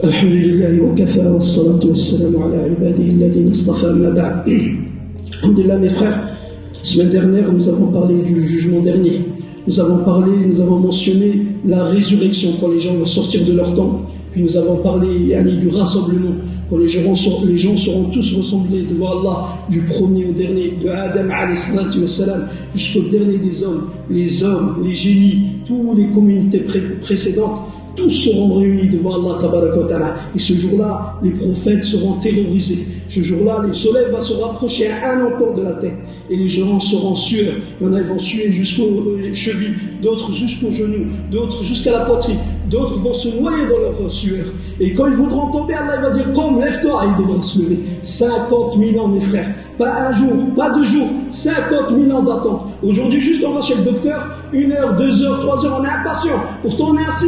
الحمد لله وكفى والصلاة والسلام على عباده الذين اصطفى أما بعد. Alhamdulillah mes frères, la semaine dernière nous avons parlé du jugement dernier. Nous avons mentionné la résurrection quand les gens vont sortir de leur temps. Puis nous avons parlé du rassemblement quand les gens seront tous rassemblés devant Allah, du premier au dernier, de Adam alayhi salatu wassalam jusqu'au dernier des hommes, les génies, toutes les communautés précédentes. Tous seront réunis devant Allah tabaraka wa ta'ala. Et ce jour-là, les prophètes seront terrorisés. Ce jour-là, le soleil va se rapprocher à un encore de la tête. Et les gens seront sueurs. Il y en a qui vont suer jusqu'aux chevilles, d'autres jusqu'aux genoux, d'autres jusqu'à la poitrine, d'autres vont se noyer dans leur sueur. Et quand ils voudront tomber, Allah va dire, comme, lève-toi. Et ils devront se lever. 50 000 ans, mes frères. Pas un jour, pas 2 jours, 50 000 ans d'attente. Aujourd'hui, juste on va chez le docteur, 1 heure, 2 heures, 3 heures, on est impatient. Pourtant, on est assis.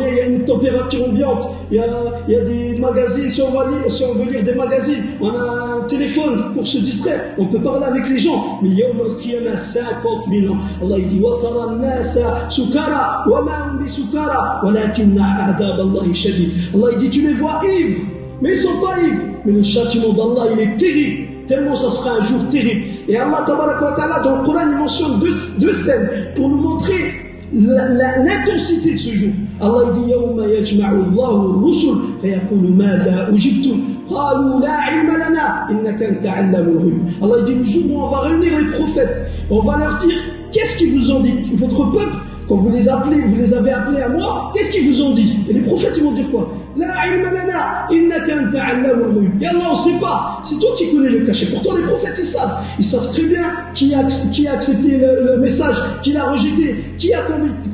Il y a une température ambiante. Il y a des magazines. Si on veut lire des magazines, on a un téléphone pour se distraire. On peut parler avec les gens. Mais il y a au 50 000 ans. Allah il dit وَتَرَى النَّاسَ سُكَارَى وَمَا هُمْ بِسُكَارَى وَلَكِنَّ عَذَابَ اللَّهِ شَدِيدٌ. Allah il dit tu les vois ivres, mais ils ne sont pas ivres. Mais le châtiment d'Allah il est terrible. Tellement ça sera un jour terrible. Et Allah tabaraka wa ta'ala dans le Coran il mentionne deux scènes pour nous montrer l'intensité de ce jour. Allah dit يَوْمَ يَجْمَعُ اللَّهُ الرُّسُلَ فَيَقُولُ مَاذَا أُجِبْتُمْ قَالُوا لَا عِلْمَ لَنَا إِنَّكَ أَنْتَ عَلَّامُ الْغُيُوبِ. Allah dit le jour où on va réunir les prophètes, on va leur dire qu'est-ce qu'ils vous ont dit, votre peuple. Quand vous les avez appelés à moi, qu'est-ce qu'ils vous ont dit? Et les prophètes, ils vont dire quoi? La ilma lana, innaka anta allamul ghuyub. Et Allah, on ne sait pas. C'est toi qui connais le cachet. Pourtant, les prophètes, ils savent. Ils savent très bien qui a accepté le message, qui l'a rejeté, qui a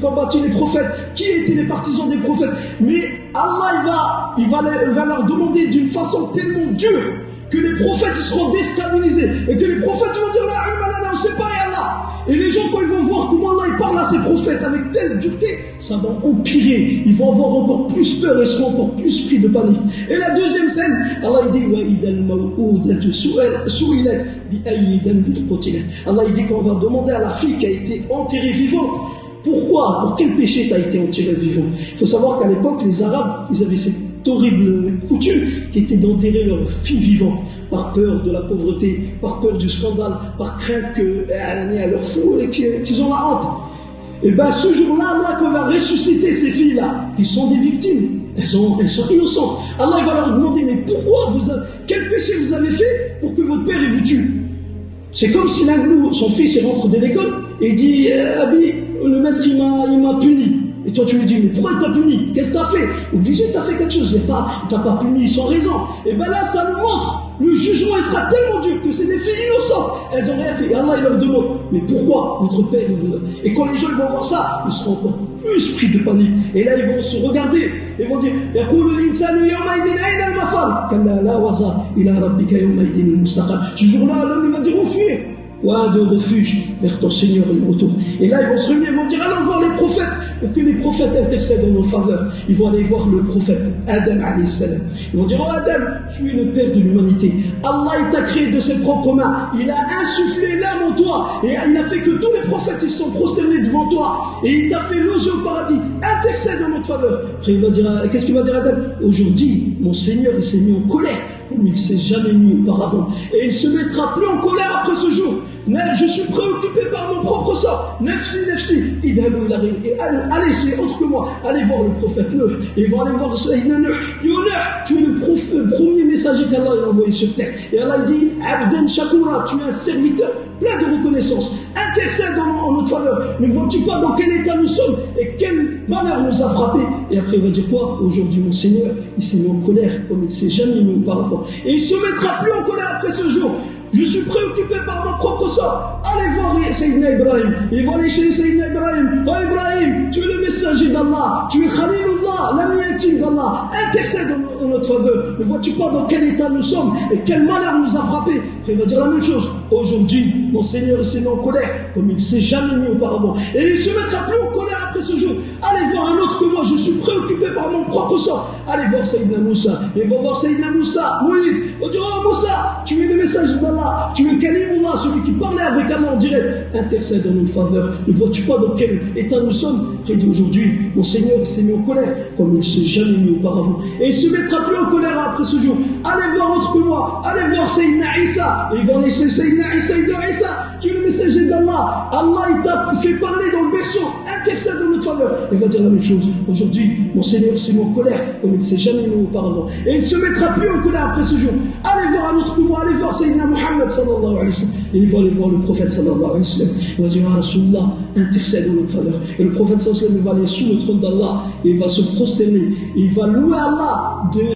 combattu les prophètes, qui étaient les partisans des prophètes. Mais Allah, il va leur demander d'une façon tellement dure que les prophètes ils seront déstabilisés et que les prophètes vont dire la ilma lana, on ne sait pas, et Allah. Et les gens, quand ils vont voir comment Allah il parle à ses prophètes avec telle dureté, ça va empirer. Ils vont avoir encore plus peur et seront encore plus pris de panique. Et la deuxième scène, Allah il dit وَإِذَا الْمَوْءُودَةُ سُئِلَتْ بِأَيِّ ذَنبٍ قُتِلَتْ. Allah il dit qu'on va demander à la fille qui a été enterrée vivante. Pourquoi? Pour quel péché tu as été enterrée vivante? Il faut savoir qu'à l'époque, les Arabes, ils avaient cette horrible coutume qui était d'enterrer leurs filles vivantes par peur de la pauvreté, par peur du scandale, par crainte qu'elles aient à leur fou et qu'ils ont la honte. Et bien ce jour-là, Allah qu'on va ressusciter ces filles-là, qui sont des victimes, elles sont innocentes. Allah il va leur demander mais pourquoi quel péché vous avez fait pour que votre père il vous tue? C'est comme si l'un de nous, son fils il rentre de l'école et dit Abi, le maître il m'a puni. Et toi tu lui dis mais pourquoi il t'a puni? Qu'est-ce que t'as fait? Obligé t'as fait quelque chose, t'as pas puni sans raison. Et ben là ça nous montre, le jugement il sera tellement dur que c'est des filles innocentes, elles ont rien fait. Et Allah il leur demande mais pourquoi votre père il vous... Et quand les gens ils vont voir ça, ils seront encore plus pris de panique. Et là ils vont se regarder, ils vont dire يقول الإنسان يومئذ أين المفر كلا لا وزر إلى ربك يومئذ المستقر. Ce jour-là l'homme il va dire fuir. Point de refuge vers ton Seigneur et le retour. Et là, ils vont se réunir, ils vont dire allons voir les prophètes, pour que les prophètes intercèdent en nos faveurs. Ils vont aller voir le prophète Adam alayhi salam. Ils vont dire oh Adam, tu es le père de l'humanité. Allah il t'a créé de ses propres mains. Il a insufflé l'âme en toi. Et il a fait que tous les prophètes ils sont prosternés devant toi. Et il t'a fait loger au paradis. Intercède en notre faveur. Après, il va dire qu'est-ce qu'il va dire Adam? Aujourd'hui, mon Seigneur il s'est mis en colère. Comme il ne s'est jamais mis auparavant. Et il ne se mettra plus en colère après ce jour. Je suis préoccupé par mon propre sort. Nefsi, allez, c'est autre que moi. Allez voir le prophète Nuh. Et ils vont aller voir Sayyidina Nuh. Nuh, tu es le premier messager qu'Allah a envoyé sur terre. Et Allah dit Abden Shakura, tu es un serviteur plein de reconnaissance. Intercède en notre faveur. Ne vois-tu pas dans quel état nous sommes et quel malheur nous a frappés? Et après il va dire quoi? Aujourd'hui mon Seigneur, il s'est mis en colère comme il ne s'est jamais mis auparavant. Et il ne se mettra plus en colère après ce jour. Je suis préoccupé par mon propre sort. Allez voir Sayyidina Ibrahim. Ils vont aller chez Sayyidina Ibrahim. Oh Ibrahim, tu es le messager d'Allah. Tu es Khalilullah, l'ami intime d'Allah. Intercède en notre faveur. Ne vois-tu pas dans quel état nous sommes et quel malheur nous a frappés? Il va dire la même chose. Aujourd'hui, mon Seigneur s'est mis en colère comme il ne s'est jamais mis auparavant. Et il ne se mettra plus en colère après ce jour. Allez voir un autre que moi. Je suis préoccupé par mon propre sort. Allez voir Sayyidina Moussa. Ils vont voir Sayyidina Moussa. Moïse. Ils vont dire oh Moussa, tu es le messager d'Allah. Tu es Kalimullah, celui qui parlait avec Allah en direct. Intercède en notre faveur. Ne vois-tu pas dans quel état nous sommes? Il dit aujourd'hui, mon Seigneur s'est mis en colère comme il ne s'est jamais mis auparavant. Et il se mettra plus en colère après ce jour. Allez voir autre que moi, allez voir Sayyidina Isa. Et il va laisser Sayyidina Isa, qui est le messager d'Allah. Allah, il t'a fait parler dans le berceau, intercède en notre faveur. Il va dire la même chose. Aujourd'hui, mon Seigneur s'est mis en colère, comme il ne s'est jamais mis auparavant. Et il ne se mettra plus en colère après ce jour. Allez voir un autre que moi, allez voir Sayyidina Muhammad sallallahu alayhi wa sallam. Et il va aller voir le prophète sallallahu alayhi wa sallam. Il va dire, ah Rasulullah, intercède en notre faveur. Et le prophète sallallahu alayhi wa sallam va aller sous le trône d'Allah et il va se prosterner. Et il va louer Allah de